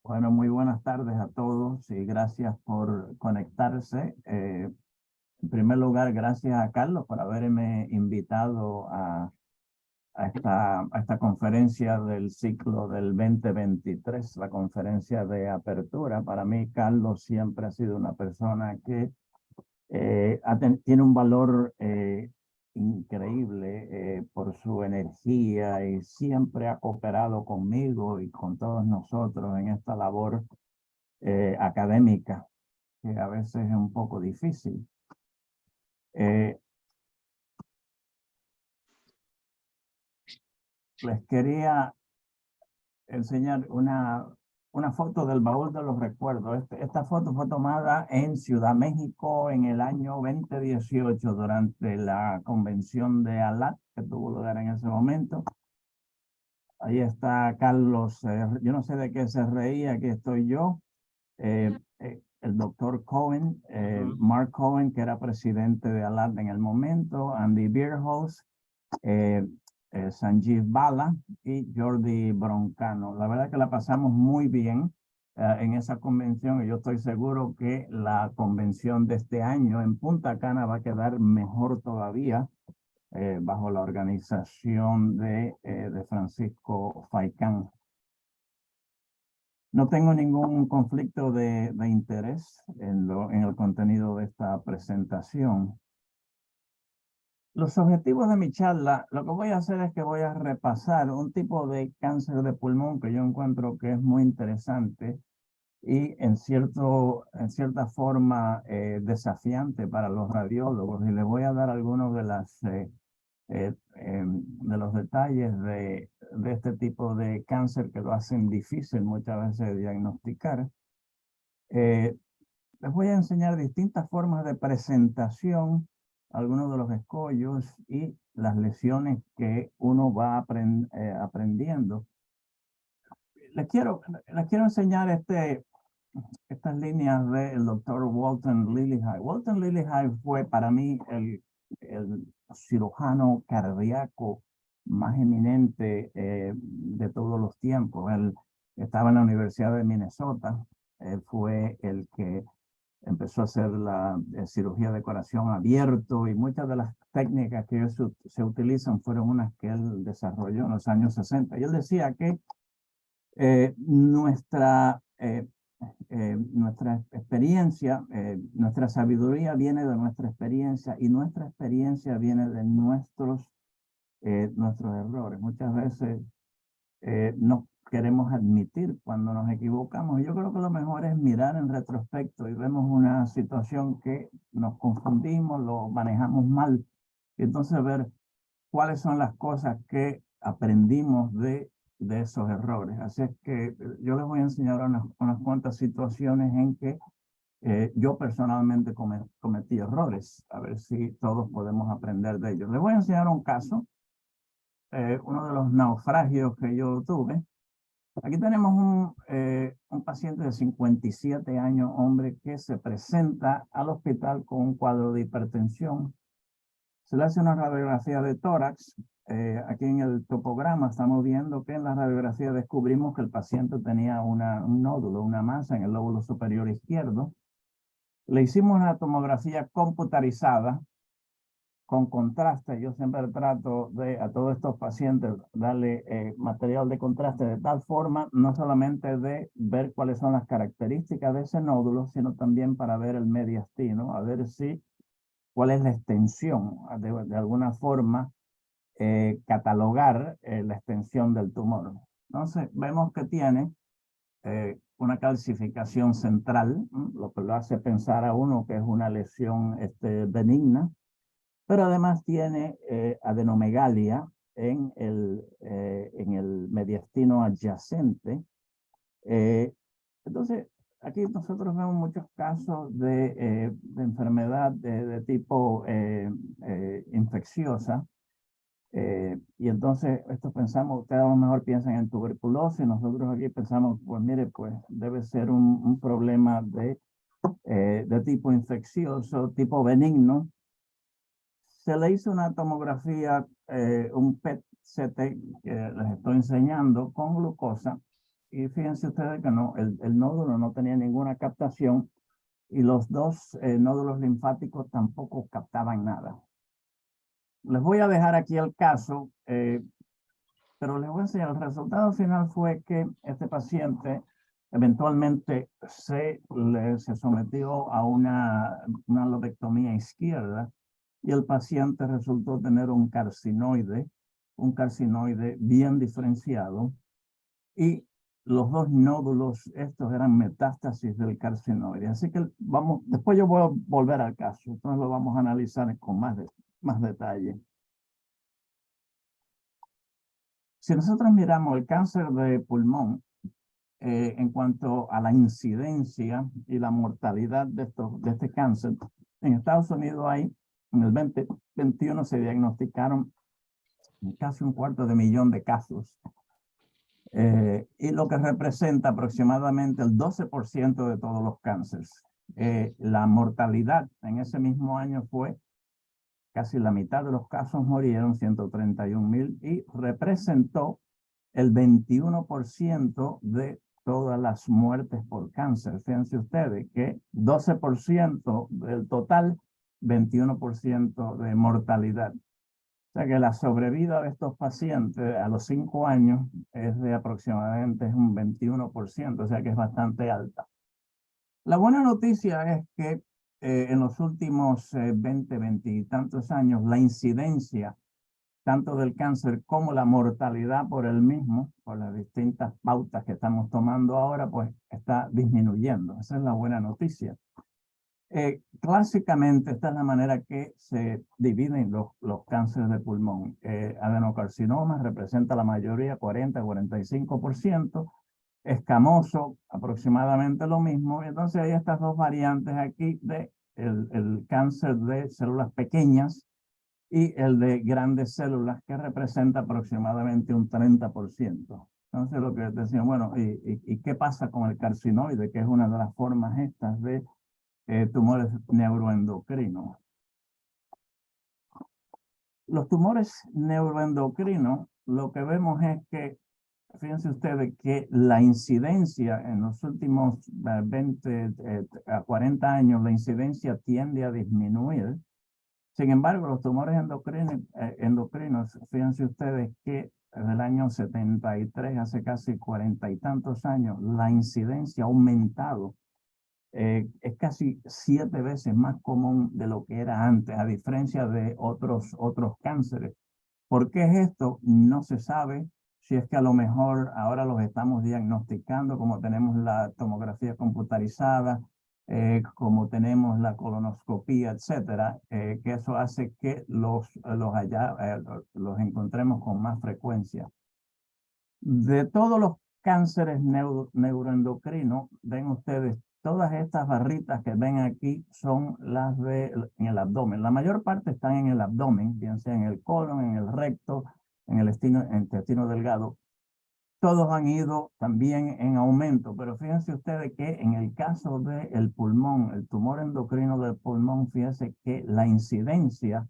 Bueno, muy buenas tardes a todos y gracias por conectarse. En primer lugar, gracias a Carlos por haberme invitado a esta conferencia del ciclo del 2023, la conferencia de apertura. Para mí, Carlos siempre ha sido una persona que tiene un valor increíble por su energía y siempre ha cooperado conmigo y con todos nosotros en esta labor académica, que a veces es un poco difícil. Les quería enseñar una foto del baúl de los recuerdos. Esta foto fue tomada en Ciudad México en el año 2018 durante la convención de ALAT que tuvo lugar en ese momento. Ahí está Carlos, yo no sé de qué se reía, aquí estoy yo. El doctor Cohen, Mark Cohen, que era presidente de ALAT en el momento, Andy Bierhaus, Sanjeev Bala y Jordi Broncano. La verdad que la pasamos muy bien en esa convención y yo estoy seguro que la convención de este año en Punta Cana va a quedar mejor todavía bajo la organización de Francisco Faikán. No tengo ningún conflicto de interés en el contenido de esta presentación. Los objetivos de mi charla, lo que voy a hacer es que voy a repasar un tipo de cáncer de pulmón que yo encuentro que es muy interesante y en cierta forma desafiante para los radiólogos. Y les voy a dar algunos de los detalles de este tipo de cáncer que lo hacen difícil muchas veces de diagnosticar. Les voy a enseñar distintas formas de presentación, algunos de los escollos y las lesiones que uno va aprendiendo. Les quiero enseñar estas líneas del doctor Walton Lillehei. Walton Lillehei fue para mí el cirujano cardíaco más eminente de todos los tiempos. Él estaba en la Universidad de Minnesota. Él fue el que empezó a hacer la cirugía de corazón abierto y muchas de las técnicas que se utilizan fueron unas que él desarrolló en los años 60. Y él decía que nuestra experiencia, nuestra sabiduría viene de nuestra experiencia y nuestra experiencia viene de nuestros errores. Muchas veces no queremos admitir cuando nos equivocamos. Yo creo que lo mejor es mirar en retrospecto y vemos una situación que nos confundimos, lo manejamos mal, y entonces ver cuáles son las cosas que aprendimos de esos errores. Así es que yo les voy a enseñar unas cuantas situaciones en que yo personalmente cometí errores, a ver si todos podemos aprender de ellos. Les voy a enseñar un caso, uno de los naufragios que yo tuve. Aquí tenemos un paciente de 57 años, hombre, que se presenta al hospital con un cuadro de hipertensión. Se le hace una radiografía de tórax. Aquí en el topograma estamos viendo que en la radiografía descubrimos que el paciente tenía un nódulo, una masa en el lóbulo superior izquierdo. Le hicimos una tomografía computarizada con contraste. Yo siempre trato a todos estos pacientes darle material de contraste de tal forma, no solamente de ver cuáles son las características de ese nódulo, sino también para ver el mediastino, a ver cuál es la extensión, de alguna forma catalogar la extensión del tumor. Entonces vemos que tiene una calcificación central, lo que lo hace pensar a uno que es una lesión benigna, pero además tiene adenomegalia en el mediastino adyacente. Entonces, aquí nosotros vemos muchos casos de enfermedad de tipo infecciosa. Y entonces, esto pensamos, ustedes a lo mejor piensan en tuberculosis, nosotros aquí pensamos, pues mire, pues debe ser un problema de tipo infeccioso, tipo benigno. Se le hizo una tomografía, un PET-CT que les estoy enseñando con glucosa, y fíjense ustedes que no, el nódulo no tenía ninguna captación y los dos nódulos linfáticos tampoco captaban nada. Les voy a dejar aquí el caso, pero les voy a enseñar. El resultado final fue que este paciente eventualmente se sometió a una lobectomía izquierda y el paciente resultó tener un carcinoide bien diferenciado, y los dos nódulos estos eran metástasis del carcinoide. Así que después yo voy a volver al caso, entonces lo vamos a analizar con más detalle. Si nosotros miramos el cáncer de pulmón, en cuanto a la incidencia y la mortalidad de este cáncer, en Estados Unidos en el 2021 se diagnosticaron casi 250,000 de casos, y lo que representa aproximadamente el 12% de todos los cánceres. La mortalidad en ese mismo año fue casi la mitad de los casos murieron, 131,000, y representó el 21% de todas las muertes por cáncer. Fíjense ustedes que 12% del total, 21% de mortalidad. O sea que la sobrevida de estos pacientes a los 5 años es de aproximadamente un 21%, o sea que es bastante alta. La buena noticia es que en los últimos 20 y tantos años, la incidencia tanto del cáncer como la mortalidad por el mismo, por las distintas pautas que estamos tomando ahora, pues está disminuyendo. Esa es la buena noticia. Clásicamente, esta es la manera que se dividen los cánceres de pulmón. Adenocarcinoma representa la mayoría, 40-45%. Escamoso, aproximadamente lo mismo. Entonces hay estas dos variantes aquí de el cáncer de células pequeñas y el de grandes células, que representa aproximadamente un 30%. Entonces lo que decían, bueno, ¿y qué pasa con el carcinoide, que es una de las formas estas de tumores neuroendocrinos? Los tumores neuroendocrinos, lo que vemos es que, fíjense ustedes que la incidencia en los últimos 20 a 40 años, la incidencia tiende a disminuir. Sin embargo, los tumores endocrinos, fíjense ustedes que desde el año 73, hace casi 40 y tantos años, la incidencia ha aumentado. Es casi 7 veces más común de lo que era antes, a diferencia de otros cánceres. ¿Por qué es esto? No se sabe. Si es que a lo mejor ahora los estamos diagnosticando, como tenemos la tomografía computarizada, como tenemos la colonoscopía, etcétera, que eso hace que los encontremos con más frecuencia. De todos los cánceres neuroendocrinos, ven ustedes, todas estas barritas que ven aquí son las en el abdomen. La mayor parte están en el abdomen, bien sea en el colon, en el recto, en el intestino delgado. Todos han ido también en aumento, pero fíjense ustedes que en el caso del pulmón, el tumor endocrino del pulmón, fíjense que la incidencia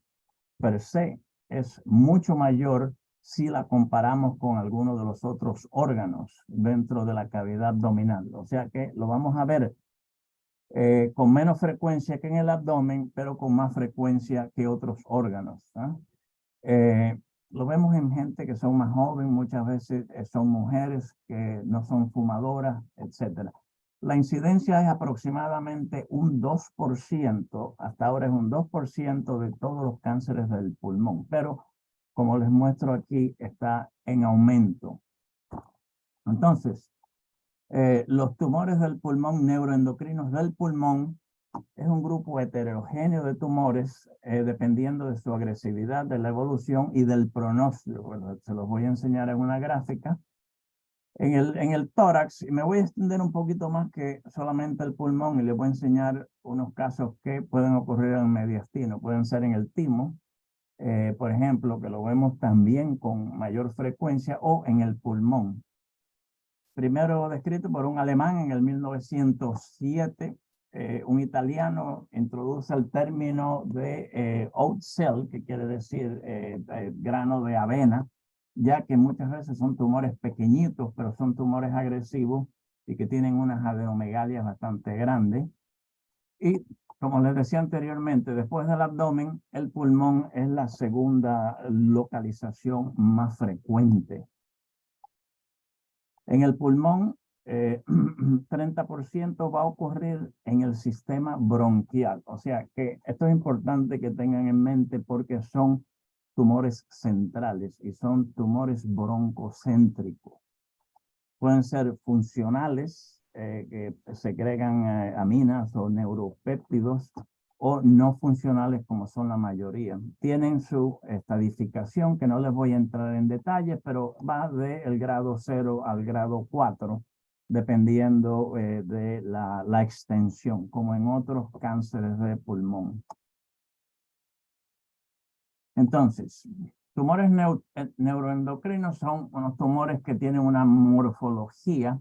per se es mucho mayor si la comparamos con algunos de los otros órganos dentro de la cavidad abdominal. O sea que lo vamos a ver con menos frecuencia que en el abdomen, pero con más frecuencia que otros órganos. Lo vemos en gente que son más jóvenes, muchas veces son mujeres que no son fumadoras, etc. La incidencia es aproximadamente un 2%, hasta ahora es un 2% de todos los cánceres del pulmón, pero como les muestro aquí, está en aumento. Entonces, los tumores del pulmón, neuroendocrinos del pulmón, es un grupo heterogéneo de tumores, dependiendo de su agresividad, de la evolución y del pronóstico. Bueno, se los voy a enseñar en una gráfica. En el tórax, y me voy a extender un poquito más que solamente el pulmón, y les voy a enseñar unos casos que pueden ocurrir en el mediastino. Pueden ser en el timo, por ejemplo, que lo vemos también con mayor frecuencia, o en el pulmón. Primero descrito por un alemán en el 1907, un italiano introduce el término de oat cell, que quiere decir grano de avena, ya que muchas veces son tumores pequeñitos, pero son tumores agresivos y que tienen unas adenomegalias bastante grandes. Y como les decía anteriormente, después del abdomen, el pulmón es la segunda localización más frecuente. En el pulmón, 30% va a ocurrir en el sistema bronquial. O sea que esto es importante que tengan en mente porque son tumores centrales y son tumores broncocéntricos. Pueden ser funcionales, que segregan aminas o neuropéptidos, o no funcionales como son la mayoría. Tienen su estadificación, que no les voy a entrar en detalle, pero va del grado 0 al grado 4, dependiendo de la extensión, como en otros cánceres de pulmón. Entonces, tumores neuroendocrinos son unos tumores que tienen una morfología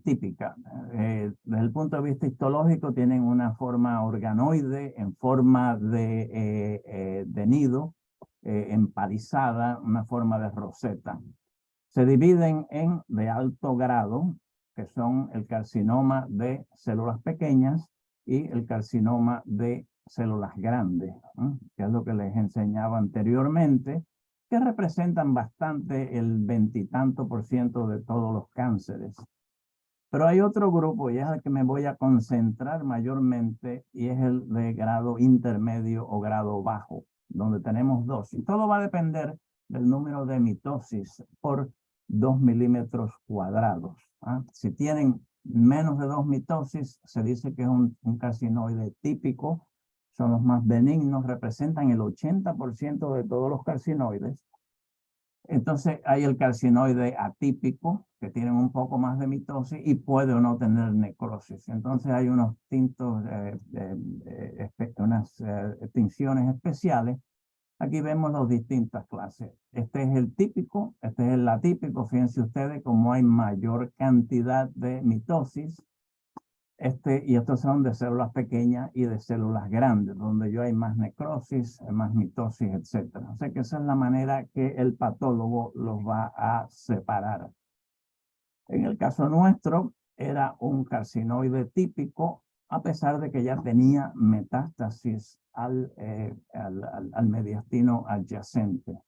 típica. Desde el punto de vista histológico, tienen una forma organoide en forma de nido, empalizada, una forma de roseta. Se dividen en de alto grado, que son el carcinoma de células pequeñas y el carcinoma de células grandes, que es lo que les enseñaba anteriormente, que representan bastante el 20% de todos los cánceres. Pero hay otro grupo, y es el que me voy a concentrar mayormente, y es el de grado intermedio o grado bajo, donde tenemos dos. Y todo va a depender del número de mitosis por 2 milímetros cuadrados. Si tienen menos de 2 mitosis, se dice que es un carcinoide típico. Son los más benignos, representan el 80% de todos los carcinoides. Entonces hay el carcinoide atípico, que tienen un poco más de mitosis y puede o no tener necrosis. Entonces hay unos unas extinciones especiales. Aquí vemos las distintas clases. Este es el típico, este es el atípico. Fíjense ustedes cómo hay mayor cantidad de mitosis. Y estos son de células pequeñas y de células grandes, donde yo hay más necrosis, más mitosis, etc. O sea que esa es la manera que el patólogo los va a separar. En el caso nuestro, era un carcinoide típico, a pesar de que ya tenía metástasis al mediastino adyacente.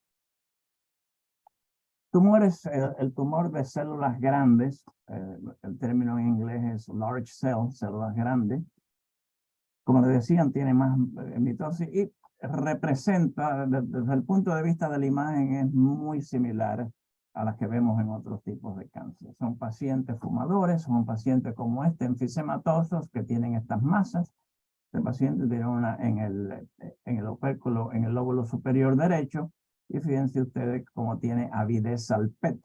Tumores, el tumor de células grandes, el término en inglés es large cell, células grandes. Como les decían, tiene más mitosis y representa, desde el punto de vista de la imagen, es muy similar a las que vemos en otros tipos de cáncer. Son pacientes fumadores, son pacientes como este, enfisematosos, que tienen estas masas. Este paciente tiene una en el opérculo, en el lóbulo superior derecho, y fíjense ustedes cómo tiene avidez al PET.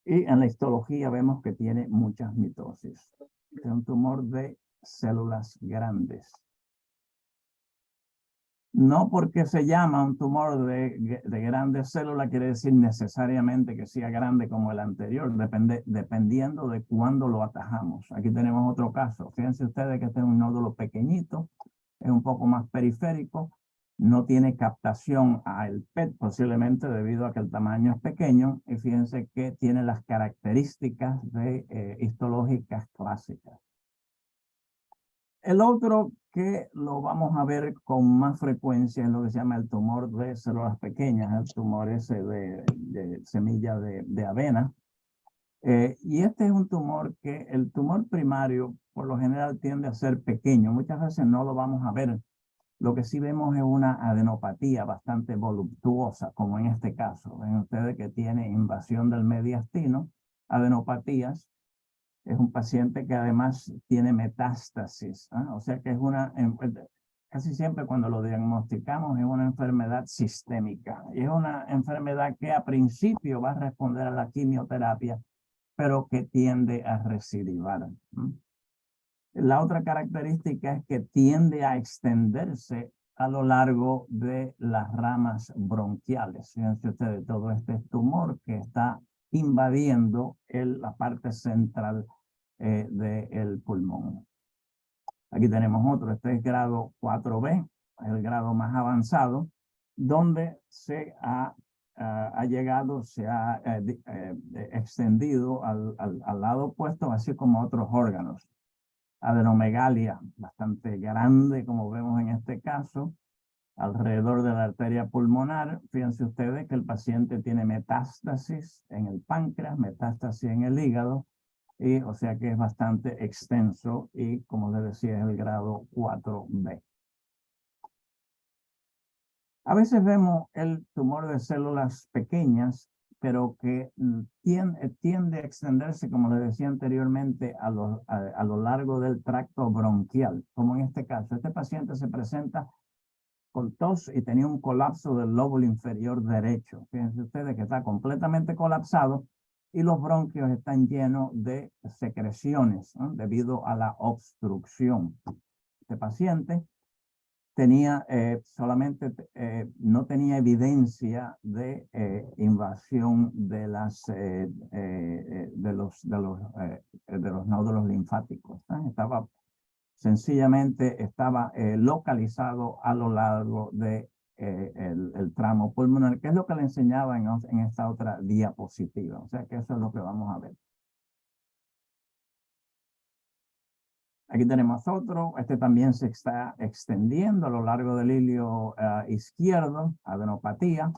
Y en la histología vemos que tiene muchas mitosis. Es un tumor de células grandes. No porque se llama un tumor de grandes células quiere decir necesariamente que sea grande como el anterior, dependiendo de cuándo lo atajamos. Aquí tenemos otro caso. Fíjense ustedes que este es un nódulo pequeñito, es un poco más periférico, no tiene captación al PET, posiblemente debido a que el tamaño es pequeño, y fíjense que tiene las características histológicas clásicas. El otro que lo vamos a ver con más frecuencia es lo que se llama el tumor de células pequeñas, el tumor ese de semilla de avena. Y este es un tumor que el tumor primario por lo general tiende a ser pequeño. Muchas veces no lo vamos a ver. Lo que sí vemos es una adenopatía bastante voluptuosa, como en este caso. Ven ustedes que tiene invasión del mediastino, adenopatías. Es un paciente que además tiene metástasis, o sea que es casi siempre cuando lo diagnosticamos es una enfermedad sistémica. Y es una enfermedad que a principio va a responder a la quimioterapia, pero que tiende a recidivar. La otra característica es que tiende a extenderse a lo largo de las ramas bronquiales. Fíjense ustedes, todo este tumor que está invadiendo la parte central del pulmón. Aquí tenemos otro, este es grado 4B, el grado más avanzado, donde se ha ha llegado, se ha extendido al lado opuesto, así como a otros órganos. Adenomegalia bastante grande, como vemos en este caso, alrededor de la arteria pulmonar. Fíjense ustedes que el paciente tiene metástasis en el páncreas, metástasis en el hígado, y o sea que es bastante extenso y, como les decía, es el grado 4B. A veces vemos el tumor de células pequeñas, pero que tiende a extenderse, como les decía anteriormente, a lo largo del tracto bronquial, como en este caso. Este paciente se presenta con tos y tenía un colapso del lóbulo inferior derecho. Fíjense ustedes que está completamente colapsado y los bronquios están llenos de secreciones, ¿no?, debido a la obstrucción. Este paciente tenía no tenía evidencia de invasión de los nódulos linfáticos, ¿eh? Sencillamente estaba localizado a lo largo de el tramo pulmonar, que es lo que le enseñaba en esta otra diapositiva. O sea que eso es lo que vamos a ver. Aquí tenemos otro. Este también se está extendiendo a lo largo del ilio izquierdo, adenopatía.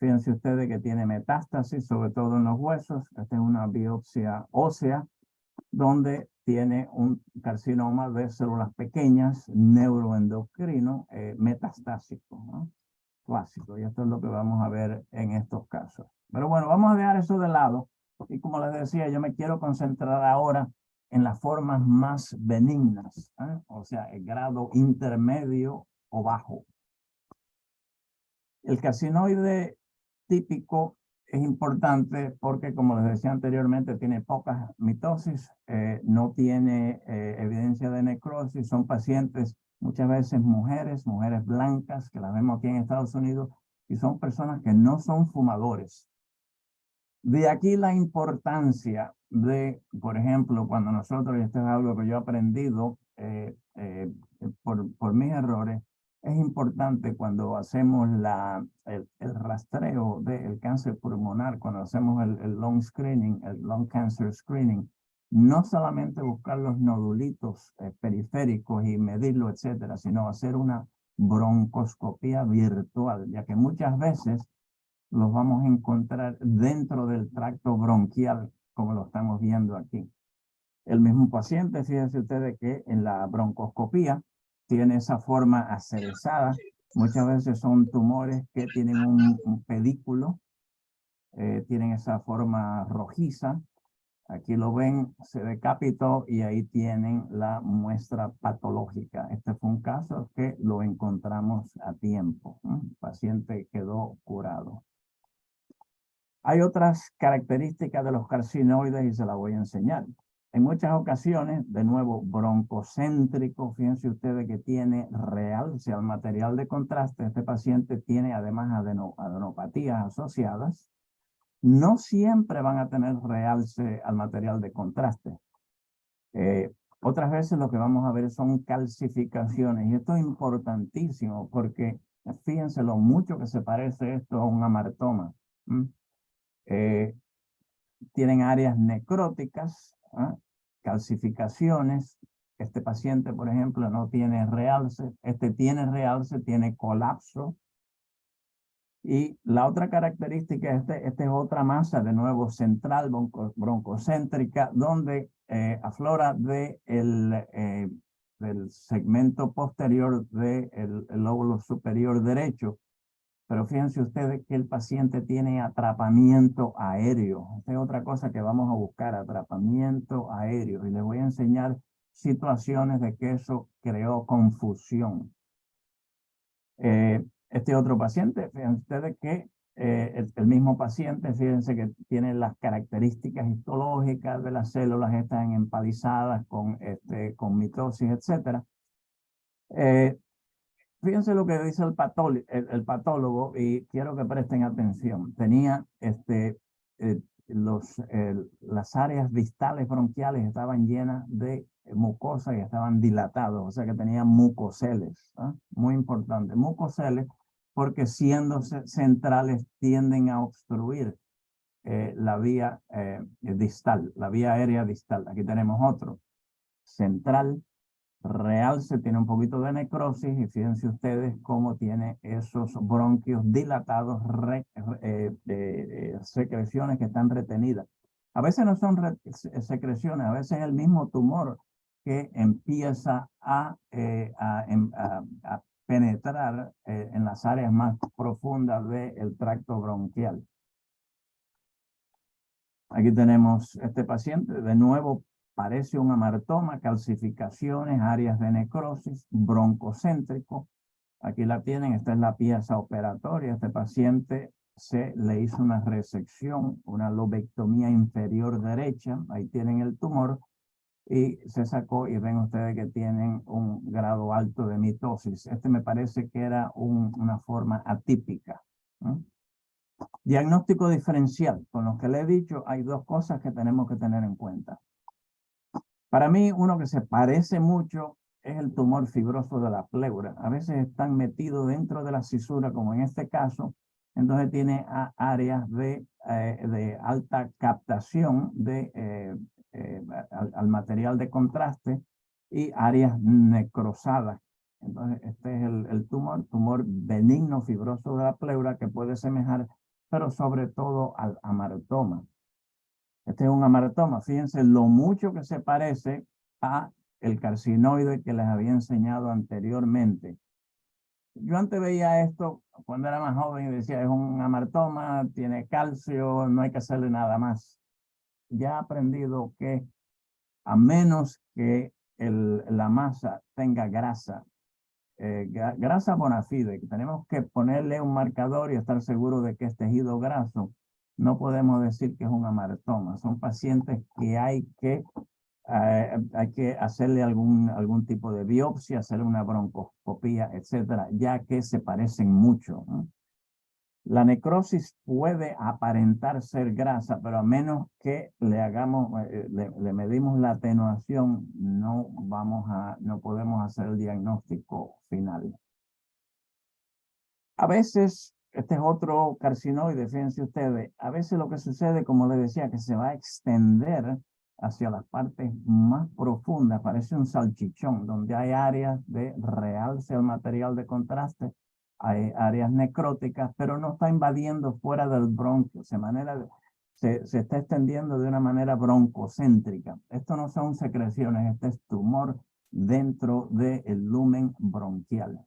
Fíjense ustedes que tiene metástasis, sobre todo en los huesos. Esta es una biopsia ósea, donde tiene un carcinoma de células pequeñas, neuroendocrino, metastásico, ¿no? Clásico. Y esto es lo que vamos a ver en estos casos. Pero bueno, vamos a dejar eso de lado. Y como les decía, yo me quiero concentrar ahora en las formas más benignas, ¿eh? O sea, el grado intermedio o bajo. El carcinoide típico es importante porque, como les decía anteriormente, tiene poca mitosis, no tiene evidencia de necrosis. Son pacientes, muchas veces mujeres blancas, que las vemos aquí en Estados Unidos, y son personas que no son fumadores. De aquí la importancia de, por ejemplo, cuando nosotros, y esto es algo que yo he aprendido por mis errores, es importante cuando hacemos el rastreo del cáncer pulmonar, cuando hacemos el lung screening, el lung cancer screening, no solamente buscar los nodulitos periféricos y medirlo, etcétera, sino hacer una broncoscopía virtual, ya que muchas veces los vamos a encontrar dentro del tracto bronquial, como lo estamos viendo aquí. El mismo paciente, fíjense ustedes que en la broncoscopía tiene esa forma acerezada. Muchas veces son tumores que tienen un pedículo, tienen esa forma rojiza. Aquí lo ven, se decapitó y ahí tienen la muestra patológica. Este fue un caso que lo encontramos a tiempo. El paciente quedó curado. Hay otras características de los carcinoides y se las voy a enseñar. En muchas ocasiones, de nuevo, broncocéntrico. Fíjense ustedes que tiene realce al material de contraste. Este paciente tiene además adenopatías asociadas. No siempre van a tener realce al material de contraste. Otras veces lo que vamos a ver son calcificaciones. Y esto es importantísimo porque fíjense lo mucho que se parece esto a un amartoma. Tienen áreas necróticas, ¿eh? Calcificaciones. Este paciente, por ejemplo, no tiene realce. Este tiene realce, tiene colapso. Y la otra característica, esta es otra masa, de nuevo, central broncocéntrica, donde aflora del segmento posterior del lóbulo superior derecho. Pero fíjense ustedes que el paciente tiene atrapamiento aéreo. Esta es otra cosa que vamos a buscar, atrapamiento aéreo. Y les voy a enseñar situaciones de que eso creó confusión. Este otro paciente, fíjense ustedes que el mismo paciente, fíjense que tiene las características histológicas de las células, están empalizadas con mitosis, etc. Fíjense lo que dice el patólogo, y quiero que presten atención. Tenía las áreas distales bronquiales estaban llenas de mucosa y estaban dilatados, o sea que tenían mucoceles, ¿eh? Muy importante, mucoceles, porque siendo centrales tienden a obstruir la vía distal, la vía aérea distal. Aquí tenemos otro. Central, realce, tiene un poquito de necrosis y fíjense ustedes cómo tiene esos bronquios dilatados, secreciones que están retenidas. A veces no son secreciones, a veces es el mismo tumor que empieza a penetrar en las áreas más profundas del tracto bronquial. Aquí tenemos este paciente, de nuevo parece un amartoma, calcificaciones, áreas de necrosis, broncocéntrico. Aquí la tienen, esta es la pieza operatoria. Este paciente se le hizo una resección, una lobectomía inferior derecha. Ahí tienen el tumor y se sacó y ven ustedes que tienen un grado alto de mitosis. Este me parece que era una forma atípica, ¿no? Diagnóstico diferencial. Con lo que le he dicho, hay dos cosas que tenemos que tener en cuenta. Para mí, uno que se parece mucho es el tumor fibroso de la pleura. A veces están metidos dentro de la cisura, como en este caso. Entonces tiene áreas de alta captación al material de contraste y áreas necrosadas. Entonces este es el tumor benigno fibroso de la pleura que puede semejar, pero sobre todo al amartoma. Este es un amartoma. Fíjense lo mucho que se parece a el carcinoide que les había enseñado anteriormente. Yo antes veía esto cuando era más joven y decía, es un amartoma, tiene calcio, no hay que hacerle nada más. Ya he aprendido que a menos que la masa tenga grasa, grasa bona fide, que tenemos que ponerle un marcador y estar seguro de que es tejido graso, no podemos decir que es un amartoma. Son pacientes que hay que hacerle algún tipo de biopsia, hacerle una broncoscopía, etcétera, ya que se parecen mucho, ¿no? La necrosis puede aparentar ser grasa, pero a menos que le medimos la atenuación, no podemos hacer el diagnóstico final. A veces, este es otro carcinoide, fíjense ustedes, a veces lo que sucede, como les decía, que se va a extender hacia las partes más profundas, parece un salchichón, donde hay áreas de realce al material de contraste, hay áreas necróticas, pero no está invadiendo fuera del bronquio, se está extendiendo de una manera broncocéntrica. Esto no son secreciones, este es tumor dentro del lumen bronquial.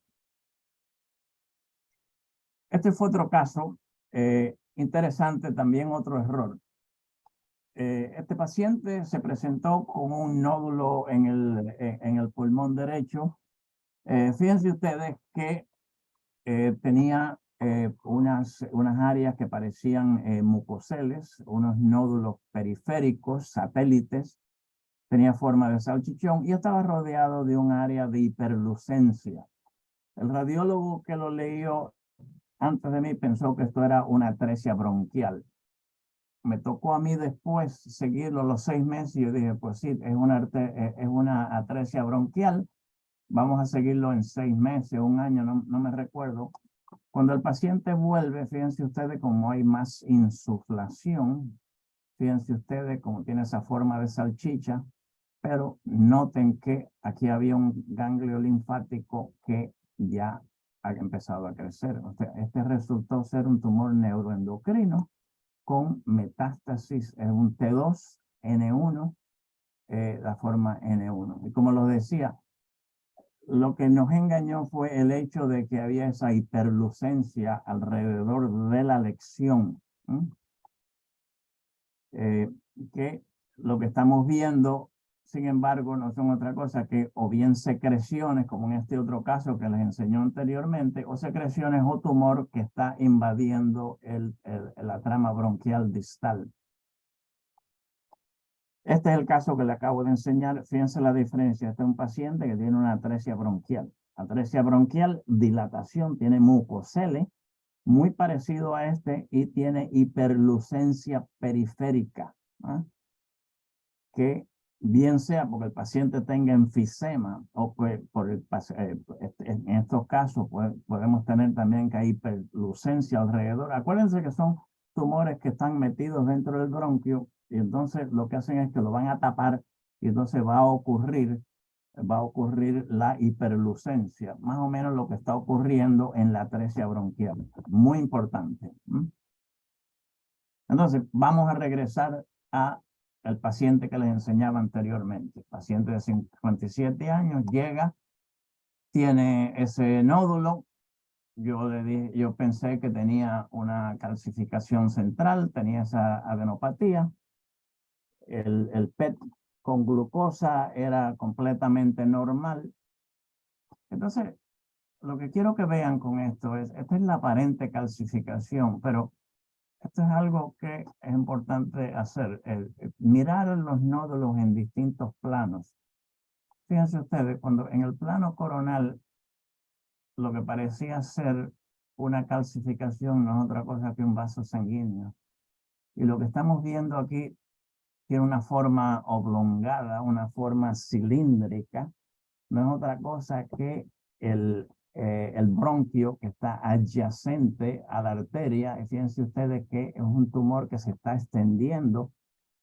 Este fue otro caso interesante, también otro error. Este paciente se presentó con un nódulo en el pulmón derecho. Fíjense ustedes que tenía unas áreas que parecían mucoceles, unos nódulos periféricos, satélites, tenía forma de salchichón y estaba rodeado de un área de hiperlucencia. El radiólogo que lo leyó antes de mí pensó que esto era una atresia bronquial. Me tocó a mí después seguirlo los 6 meses y yo dije, pues sí, es una atresia bronquial. Vamos a seguirlo en 6 meses, un año, no me recuerdo. Cuando el paciente vuelve, fíjense ustedes cómo hay más insuflación. Fíjense ustedes cómo tiene esa forma de salchicha. Pero noten que aquí había un ganglio linfático que ya ha empezado a crecer. O sea, este resultó ser un tumor neuroendocrino con metástasis en un T2N1, la forma N1. Y como lo decía, lo que nos engañó fue el hecho de que había esa hiperlucencia alrededor de la lección. Que lo que estamos viendo, sin embargo, no son otra cosa que o bien secreciones, como en este otro caso que les enseñó anteriormente, o secreciones o tumor que está invadiendo la trama bronquial distal. Este es el caso que le acabo de enseñar. Fíjense la diferencia. Este es un paciente que tiene una atresia bronquial. Atresia bronquial, dilatación, tiene mucocele, muy parecido a este, y tiene hiperlucencia periférica, ¿eh? Que bien sea porque el paciente tenga enfisema o en estos casos podemos tener también que hay hiperlucencia alrededor. Acuérdense que son tumores que están metidos dentro del bronquio y entonces lo que hacen es que lo van a tapar y entonces va a ocurrir la hiperlucencia, más o menos lo que está ocurriendo en la atresia bronquial. Muy importante. Entonces, vamos a regresar al paciente que les enseñaba anteriormente. El paciente de 57 años llega, tiene ese nódulo. Yo pensé que tenía una calcificación central, tenía esa adenopatía. El PET con glucosa era completamente normal. Entonces, lo que quiero que vean con esto esta es la aparente calcificación, pero esto es algo que es importante hacer, mirar los nódulos en distintos planos. Fíjense ustedes, cuando en el plano coronal lo que parecía ser una calcificación no es otra cosa que un vaso sanguíneo. Y lo que estamos viendo aquí tiene una forma oblongada, una forma cilíndrica, no es otra cosa que el bronquio que está adyacente a la arteria. Y fíjense ustedes que es un tumor que se está extendiendo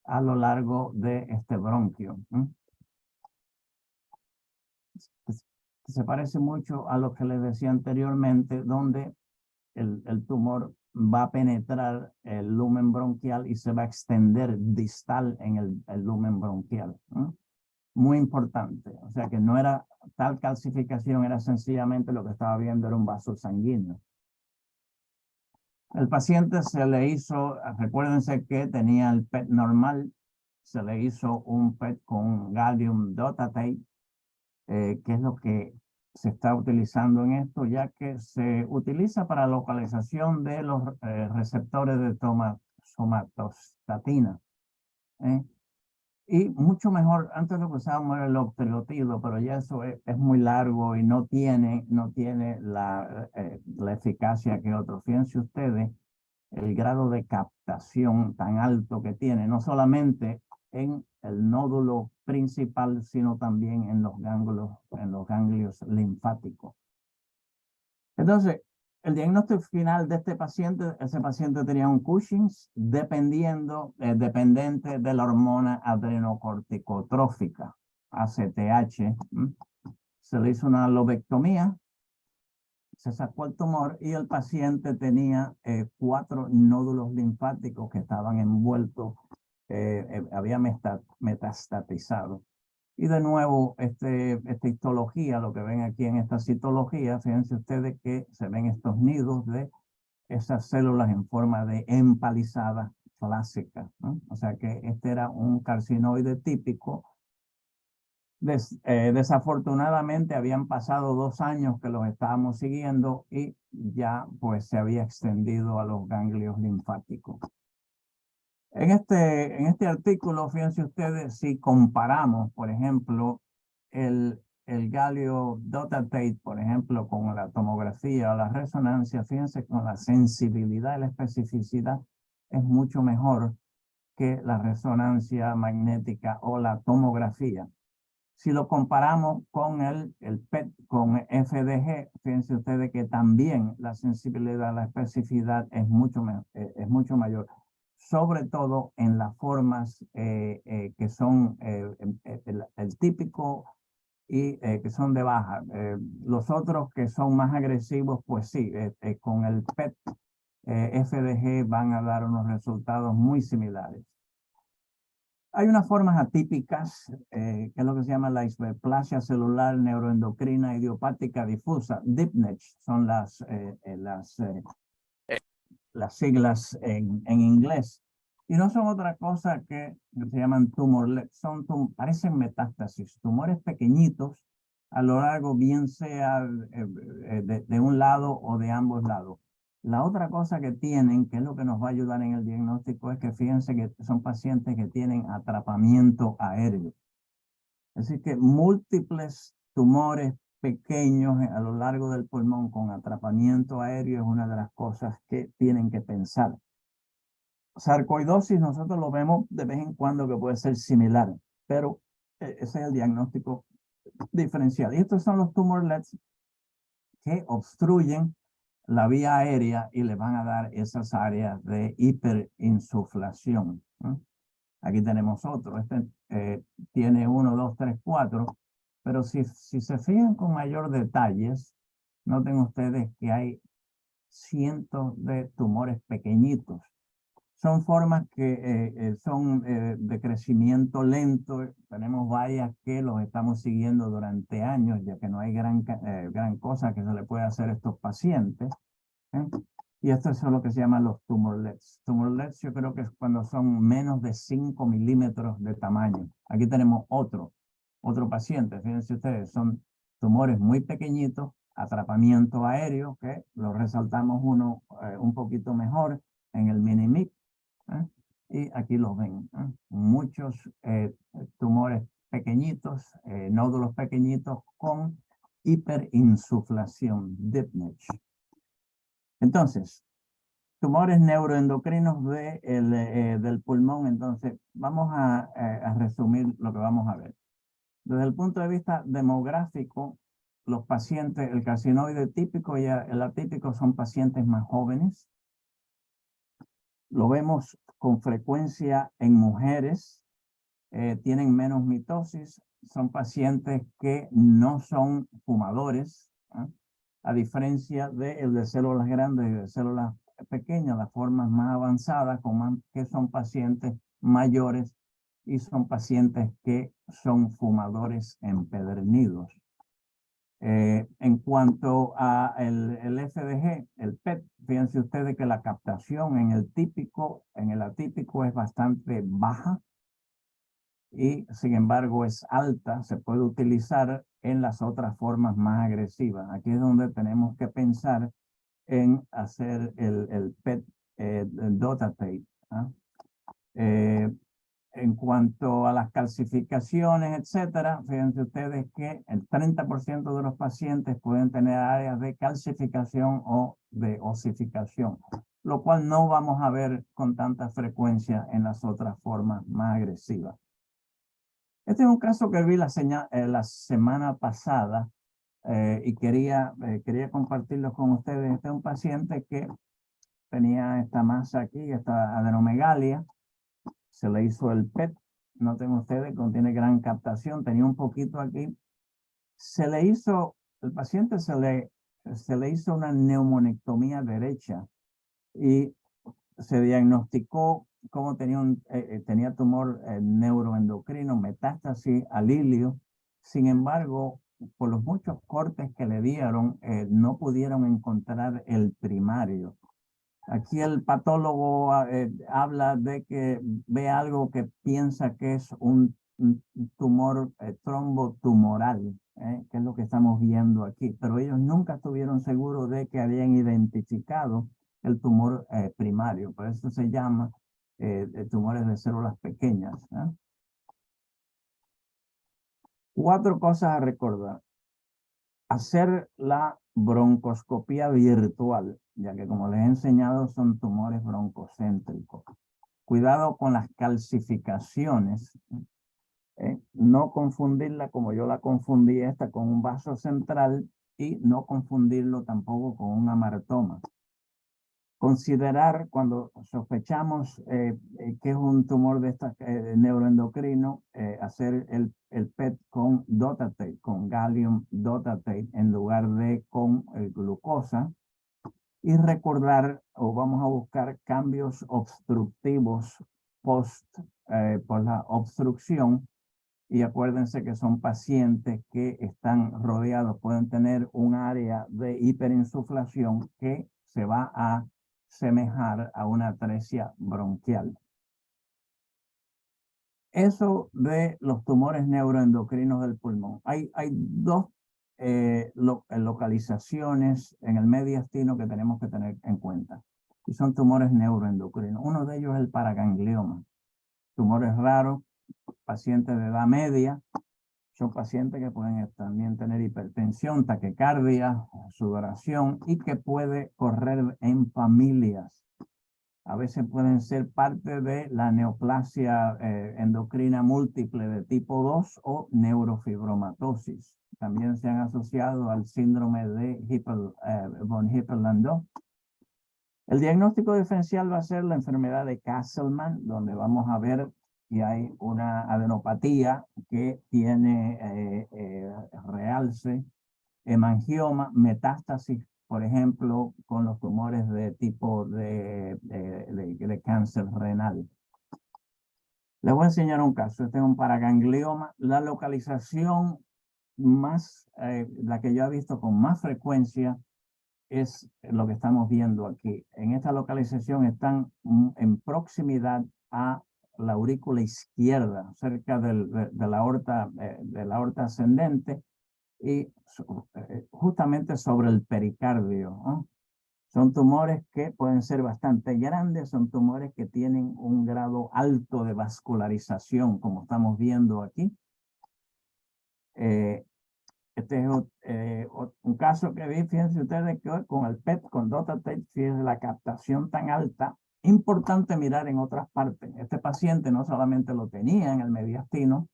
a lo largo de este bronquio. Se parece mucho a lo que les decía anteriormente, donde el tumor va a penetrar el lumen bronquial y se va a extender distal en el lumen bronquial. Muy importante. O sea que no era tal calcificación, era sencillamente lo que estaba viendo era un vaso sanguíneo. El paciente se le hizo, recuérdense que tenía el PET normal, se le hizo un PET con gallium dotatate, que es lo que se está utilizando en esto, ya que se utiliza para localización de los receptores de somatostatina. Y mucho mejor, antes lo que usábamos era el octreotilo, pero ya eso es muy largo y no tiene la eficacia que otros. Fíjense ustedes el grado de captación tan alto que tiene, no solamente en el nódulo principal, sino también en los ganglios linfáticos. Entonces, el diagnóstico final de ese paciente tenía un Cushing's dependiente de la hormona adrenocorticotrófica, ACTH. Se le hizo una lobectomía, se sacó el tumor y el paciente tenía 4 nódulos linfáticos que estaban envueltos, había metastatizado. Y de nuevo, esta histología, lo que ven aquí en esta citología, fíjense ustedes que se ven estos nidos de esas células en forma de empalizada clásica, ¿no? O sea que este era un carcinoide típico. Desafortunadamente habían pasado 2 años que los estábamos siguiendo y ya pues se había extendido a los ganglios linfáticos. En este artículo, fíjense ustedes, si comparamos, por ejemplo, el galio dotatate, por ejemplo, con la tomografía o la resonancia, fíjense con la sensibilidad y la especificidad es mucho mejor que la resonancia magnética o la tomografía. Si lo comparamos con el PET, con FDG, fíjense ustedes que también la sensibilidad, la especificidad es mucho mayor, sobre todo en las formas que son el típico y que son de baja. Los otros que son más agresivos, pues sí, con el PET FDG van a dar unos resultados muy similares. Hay unas formas atípicas, que es lo que se llama la hiperplasia celular neuroendocrina idiopática difusa, DIPNET, son las siglas en inglés. Y no son otra cosa que se llaman tumorlets, parecen metástasis, tumores pequeñitos a lo largo, bien sea de un lado o de ambos lados. La otra cosa que tienen, que es lo que nos va a ayudar en el diagnóstico, es que fíjense que son pacientes que tienen atrapamiento aéreo. Así que múltiples tumores pequeños a lo largo del pulmón con atrapamiento aéreo es una de las cosas que tienen que pensar. Sarcoidosis nosotros lo vemos de vez en cuando que puede ser similar, pero ese es el diagnóstico diferencial. Y estos son los tumorlets que obstruyen la vía aérea y le van a dar esas áreas de hiperinsuflación. Aquí tenemos otro. Este tiene 1, 2, 3, 4. Pero si se fijan con mayor detalles, noten ustedes que hay cientos de tumores pequeñitos. Son formas que son de crecimiento lento. Tenemos varias que los estamos siguiendo durante años, ya que no hay gran cosa que se le pueda hacer a estos pacientes. Y esto es lo que se llaman los tumorlets. Tumorlets yo creo que es cuando son menos de 5 milímetros de tamaño. Aquí tenemos otro paciente. Fíjense ustedes, son tumores muy pequeñitos, atrapamiento aéreo, que lo resaltamos uno un poquito mejor en el Minimic. Y aquí los ven. Muchos tumores pequeñitos, nódulos pequeñitos con hiperinsuflación, deep niche. Entonces, tumores neuroendocrinos del pulmón. Entonces, vamos a resumir lo que vamos a ver. Desde el punto de vista demográfico, los pacientes, el carcinoide típico y el atípico son pacientes más jóvenes. Lo vemos con frecuencia en mujeres, tienen menos mitosis, son pacientes que no son fumadores, a diferencia de células grandes y de células pequeñas, las formas más avanzadas, que son pacientes mayores y son pacientes que son fumadores empedernidos. En cuanto a el FDG, el PET, fíjense ustedes que la captación en el atípico es bastante baja y sin embargo es alta, se puede utilizar en las otras formas más agresivas. Aquí es donde tenemos que pensar en hacer el PET dotatate. En cuanto a las calcificaciones, etcétera, fíjense ustedes que el 30% de los pacientes pueden tener áreas de calcificación o de osificación, lo cual no vamos a ver con tanta frecuencia en las otras formas más agresivas. Este es un caso que vi la semana pasada y quería compartirlo con ustedes. Este es un paciente que tenía esta masa aquí, esta adenomegalia. Se le hizo el PET, noten ustedes, contiene gran captación, tenía un poquito aquí. El paciente se le hizo una neumonectomía derecha y se diagnosticó como tenía tumor neuroendocrino, metástasis al ilio. Sin embargo, por los muchos cortes que le dieron, no pudieron encontrar el primario. Aquí el patólogo habla de que ve algo que piensa que es un tumor trombotumoral, que es lo que estamos viendo aquí, pero ellos nunca estuvieron seguros de que habían identificado el tumor primario. Por eso se llama tumores de células pequeñas. 4 cosas a recordar. Hacer la broncoscopía virtual, ya que como les he enseñado son tumores broncocéntricos. Cuidado con las calcificaciones. No confundirla como yo la confundí esta con un vaso central y no confundirlo tampoco con un amartoma. Considerar cuando sospechamos que es un tumor de neuroendocrino, hacer el PET con dotatate, con gallium dotatate en lugar de con glucosa, y recordar o vamos a buscar cambios obstructivos por la obstrucción. Y acuérdense que son pacientes que están rodeados, pueden tener un área de hiperinsuflación que se va a semejar a una atresia bronquial. Eso de los tumores neuroendocrinos del pulmón. Hay 2 localizaciones en el mediastino que tenemos que tener en cuenta. Y son tumores neuroendocrinos. Uno de ellos es el paraganglioma. Tumores raros, pacientes de edad media. Son pacientes que pueden también tener hipertensión, taquicardia, sudoración y que puede correr en familias. a veces pueden ser parte de la neoplasia endocrina múltiple de tipo 2 o neurofibromatosis. También se han asociado al síndrome de von Hippel-Lindau. El diagnóstico diferencial va a ser la enfermedad de Castleman, donde vamos a ver que hay una adenopatía que tiene realce, hemangioma, metástasis, por ejemplo, con los tumores de tipo de cáncer renal. Les voy a enseñar un caso. Este es un paraganglioma. La localización más, la que yo he visto con más frecuencia, es lo que estamos viendo aquí. En esta localización están en proximidad a la aurícula izquierda, cerca de la aorta ascendente y justamente sobre el pericardio, ¿no? Son tumores que pueden ser bastante grandes, son tumores que tienen un grado alto de vascularización, como estamos viendo aquí. Este es un caso que vi, fíjense ustedes que hoy con el PET, con DOTA-TATE, fíjense la captación tan alta. Importante mirar en otras partes. Este paciente no solamente lo tenía en el mediastino,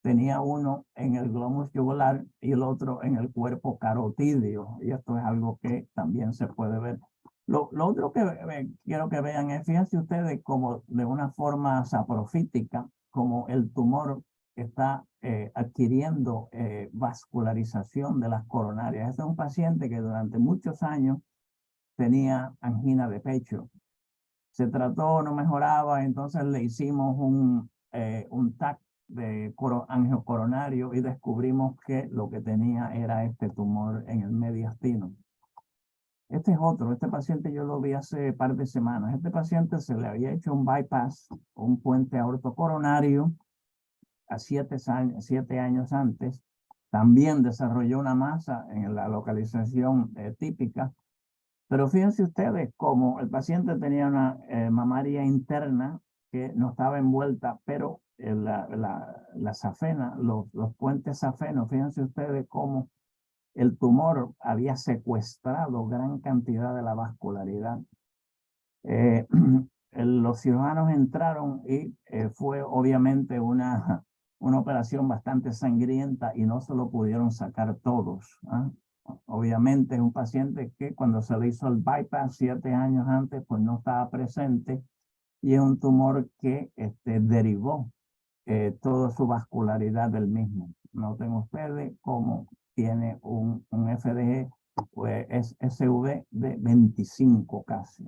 tenía uno en el glóbulo yugular y el otro en el cuerpo carotídeo. Y esto es algo que también se puede ver. Lo otro que quiero que vean es, fíjense ustedes como de una forma saprofítica, como el tumor está adquiriendo vascularización de las coronarias. Este es un paciente que durante muchos años tenía angina de pecho. Se trató, no mejoraba, entonces le hicimos un TAC de angiocoronario y descubrimos que lo que tenía era este tumor en el mediastino. Este es otro, este paciente yo lo vi hace un par de semanas. Este paciente se le había hecho un bypass, un puente aortocoronario, a 7 años antes. También desarrolló una masa en la localización típica. Pero fíjense ustedes cómo el paciente tenía una mamaria interna que no estaba envuelta, pero la safena, los puentes safenos, fíjense ustedes cómo el tumor había secuestrado gran cantidad de la vascularidad. Los cirujanos entraron y fue obviamente una operación bastante sangrienta y no se lo pudieron sacar todos. Obviamente es un paciente que cuando se le hizo el bypass 7 años antes, pues no estaba presente y es un tumor que derivó toda su vascularidad del mismo. Noten ustedes cómo tiene un FDG, pues es SV de 25 casi.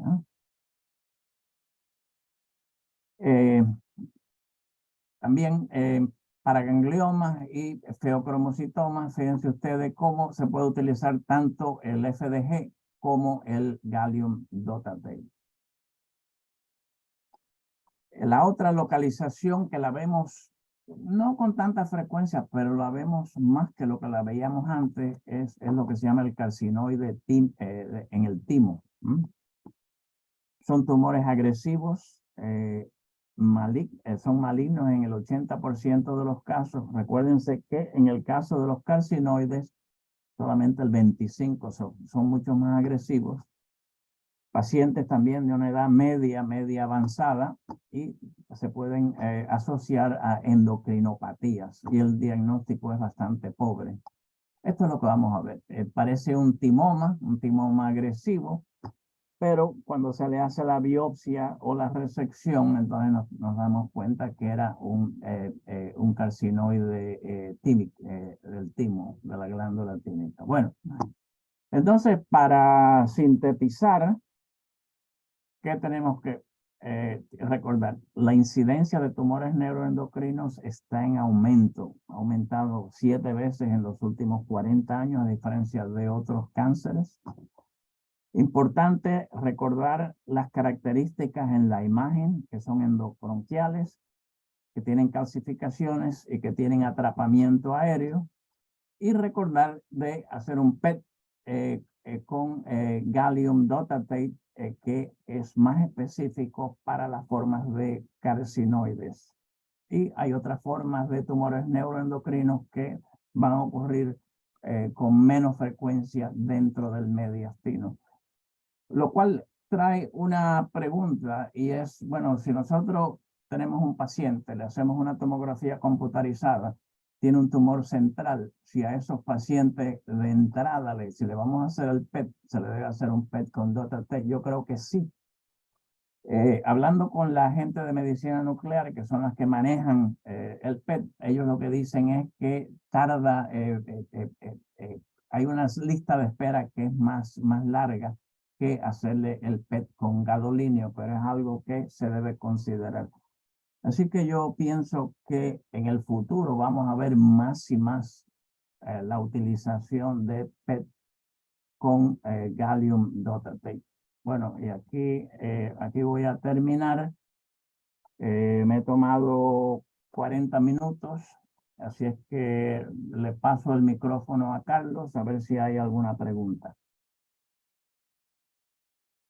También para gangliomas y feocromocitomas, fíjense ustedes cómo se puede utilizar tanto el FDG como el gallium dotatate. La otra localización que la vemos no con tanta frecuencia, pero la vemos más que lo que la veíamos antes, es lo que se llama el carcinoide en el timo. Son tumores agresivos, son malignos en el 80% de los casos. Recuérdense que en el caso de los carcinoides, solamente el 25% son mucho más agresivos. Pacientes también de una edad media avanzada y se pueden asociar a endocrinopatías y el diagnóstico es bastante pobre. Esto es lo que vamos a ver. Parece un timoma agresivo, pero cuando se le hace la biopsia o la resección, entonces nos damos cuenta que era un carcinoide del timo, de la glándula tímica. Bueno, entonces para sintetizar, ¿qué tenemos que recordar? La incidencia de tumores neuroendocrinos está en aumento, ha aumentado 7 veces en los últimos 40 años, a diferencia de otros cánceres. Importante recordar las características en la imagen, que son endobronquiales, que tienen calcificaciones y que tienen atrapamiento aéreo. Y recordar de hacer un PET con gallium dotatate, que es más específico para las formas de carcinoides. Y hay otras formas de tumores neuroendocrinos que van a ocurrir con menos frecuencia dentro del mediastino. Lo cual trae una pregunta y es, bueno, si nosotros tenemos un paciente, le hacemos una tomografía computarizada, tiene un tumor central, si a esos pacientes de entrada, si le vamos a hacer el PET, se le debe hacer un PET con DOTA-T, yo creo que sí. Hablando con la gente de medicina nuclear, que son las que manejan el PET, ellos lo que dicen es que tarda, hay una lista de espera que es más larga que hacerle el PET con gadolínio, pero es algo que se debe considerar. Así que yo pienso que en el futuro vamos a ver más y más la utilización de PET con gallium dotatate. Bueno, y aquí voy a terminar. Me he tomado 40 minutos, así es que le paso el micrófono a Carlos a ver si hay alguna pregunta.